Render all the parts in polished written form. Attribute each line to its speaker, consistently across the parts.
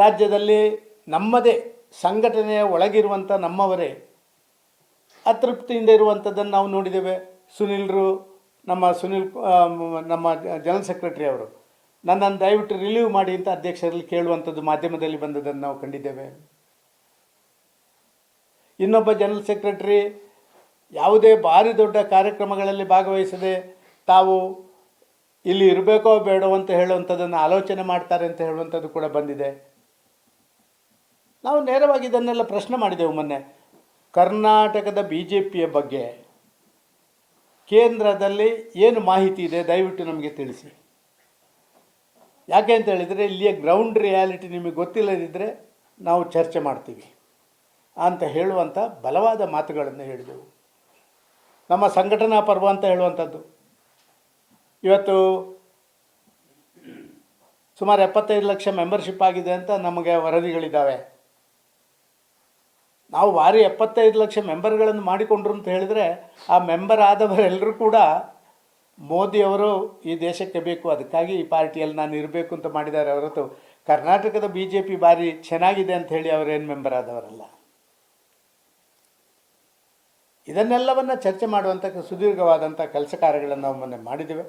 Speaker 1: ರಾಜ್ಯದಲ್ಲಿ ನಮ್ಮದೇ ಸಂಘಟನೆಯ ಒಳಗಿರುವಂಥ ನಮ್ಮವರೇ ಅತೃಪ್ತಿಯಿಂದ ಇರುವಂಥದ್ದನ್ನು ನಾವು ನೋಡಿದ್ದೇವೆ. ನಮ್ಮ ಜನರಲ್ ಸೆಕ್ರೆಟರಿ ಅವರು ನನ್ನನ್ನು ದಯವಿಟ್ಟು ರಿಲೀವ್ ಮಾಡಿ ಅಂತ ಅಧ್ಯಕ್ಷರಲ್ಲಿ ಕೇಳುವಂಥದ್ದು ಮಾಧ್ಯಮದಲ್ಲಿ ಬಂದದನ್ನು ನಾವು ಕಂಡಿದ್ದೇವೆ. ಇನ್ನೊಬ್ಬ ಜನರಲ್ ಸೆಕ್ರೆಟರಿ ಯಾವುದೇ ಭಾರಿ ದೊಡ್ಡ ಕಾರ್ಯಕ್ರಮಗಳಲ್ಲಿ ಭಾಗವಹಿಸದೆ ತಾವು ಇಲ್ಲಿ ಇರಬೇಕೋ ಬೇಡೋ ಅಂತ ಹೇಳುವಂಥದ್ದನ್ನು ಆಲೋಚನೆ ಮಾಡ್ತಾರೆ ಅಂತ ಹೇಳುವಂಥದ್ದು ಕೂಡ ಬಂದಿದೆ. ನಾವು ನೇರವಾಗಿ ಇದನ್ನೆಲ್ಲ ಪ್ರಶ್ನೆ ಮಾಡಿದೆವು ಮೊನ್ನೆ. ಕರ್ನಾಟಕದ BJPಯ ಬಗ್ಗೆ ಕೇಂದ್ರದಲ್ಲಿ ಏನು ಮಾಹಿತಿ ಇದೆ ದಯವಿಟ್ಟು ನಮಗೆ ತಿಳಿಸಿ. ಯಾಕೆ ಅಂತ ಹೇಳಿದರೆ ಇಲ್ಲಿಯ ಗ್ರೌಂಡ್ ರಿಯಾಲಿಟಿ ನಿಮಗೆ ಗೊತ್ತಿಲ್ಲದಿದ್ದರೆ ನಾವು ಚರ್ಚೆ ಮಾಡ್ತೀವಿ ಅಂತ ಹೇಳುವಂಥ ಬಲವಾದ ಮಾತುಗಳನ್ನು ಹೇಳಿದೆವು. ನಮ್ಮ ಸಂಘಟನಾ ಪರ್ವ ಅಂತ ಹೇಳುವಂಥದ್ದು ಇವತ್ತು ಸುಮಾರು 75 ಲಕ್ಷ ಮೆಂಬರ್ಶಿಪ್ ಆಗಿದೆ ಅಂತ ನಮಗೆ ವರದಿಗಳಿದ್ದಾವೆ. ನಾವು ವಾರಿ 75 ಲಕ್ಷ ಮೆಂಬರ್ಗಳನ್ನು ಮಾಡಿಕೊಂಡ್ರು ಅಂತ ಹೇಳಿದರೆ ಆ ಮೆಂಬರ್ ಆದವರೆಲ್ಲರೂ ಕೂಡ ಮೋದಿಯವರು ಈ ದೇಶಕ್ಕೆ ಬೇಕು, ಅದಕ್ಕಾಗಿ ಈ ಪಾರ್ಟಿಯಲ್ಲಿ ನಾನು ಇರಬೇಕು ಅಂತ ಮಾಡಿದ್ದಾರೆ ಹೊರತು ಕರ್ನಾಟಕದ BJP ಭಾರಿ ಚೆನ್ನಾಗಿದೆ ಅಂತ ಹೇಳಿ ಅವರೇನು ಮೆಂಬರ್ ಆದವರಲ್ಲ. ಇದನ್ನೆಲ್ಲವನ್ನು ಚರ್ಚೆ ಮಾಡುವಂಥ ಸುದೀರ್ಘವಾದಂಥ ಕೆಲಸ ಕಾರ್ಯಗಳನ್ನು ನಾವು ಮೊನ್ನೆ ಮಾಡಿದ್ದೇವೆ.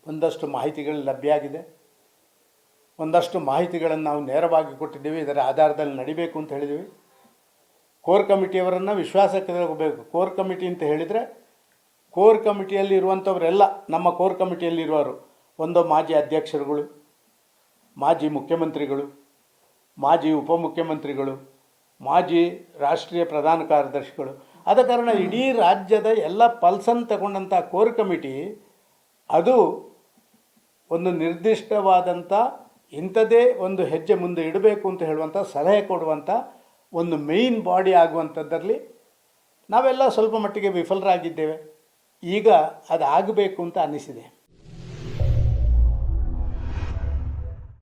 Speaker 1: ಒಂದಷ್ಟು ಮಾಹಿತಿಗಳು ಲಭ್ಯ ಆಗಿದೆ, ಒಂದಷ್ಟು ಮಾಹಿತಿಗಳನ್ನು ನಾವು ನೇರವಾಗಿ ಕೊಟ್ಟಿದ್ದೀವಿ. ಇದರ ಆಧಾರದಲ್ಲಿ ನಡಿಬೇಕು ಅಂತ ಹೇಳಿದ್ದೀವಿ. ಕೋರ್ ಕಮಿಟಿಯವರನ್ನು ವಿಶ್ವಾಸಕ್ಕೆ ತಗೋಬೇಕು. ಕೋರ್ ಕಮಿಟಿ ಅಂತ ಹೇಳಿದರೆ ಕೋರ್ ಕಮಿಟಿಯಲ್ಲಿ ಇರುವಂಥವರೆಲ್ಲ ನಮ್ಮ ಕೋರ್ ಕಮಿಟಿಯಲ್ಲಿರುವವರು ಒಂದು ಮಾಜಿ ಅಧ್ಯಕ್ಷರುಗಳು, ಮಾಜಿ ಮುಖ್ಯಮಂತ್ರಿಗಳು, ಮಾಜಿ ಉಪಮುಖ್ಯಮಂತ್ರಿಗಳು, ಮಾಜಿ ರಾಷ್ಟ್ರೀಯ ಪ್ರಧಾನ ಕಾರ್ಯದರ್ಶಿಗಳು. ಆದ ಕಾರಣ ಇಡೀ ರಾಜ್ಯದ ಎಲ್ಲ ಪಲ್ಸನ್ನು ತಗೊಂಡಂಥ ಕೋರ್ ಕಮಿಟಿ ಅದು ಒಂದು ನಿರ್ದಿಷ್ಟವಾದಂಥ ಇಂಥದ್ದೇ ಒಂದು ಹೆಜ್ಜೆ ಮುಂದೆ ಇಡಬೇಕು ಅಂತ ಹೇಳುವಂಥ ಸಲಹೆ ಕೊಡುವಂಥ ಒಂದು ಮೇಯ್ನ್ ಬಾಡಿ ಆಗುವಂಥದ್ದಲ್ಲಿ ನಾವೆಲ್ಲ ಸ್ವಲ್ಪ ಮಟ್ಟಿಗೆ ವಿಫಲರಾಗಿದ್ದೇವೆ. ಈಗ ಅದು ಆಗಬೇಕು ಅಂತ ಅನ್ನಿಸಿದೆ.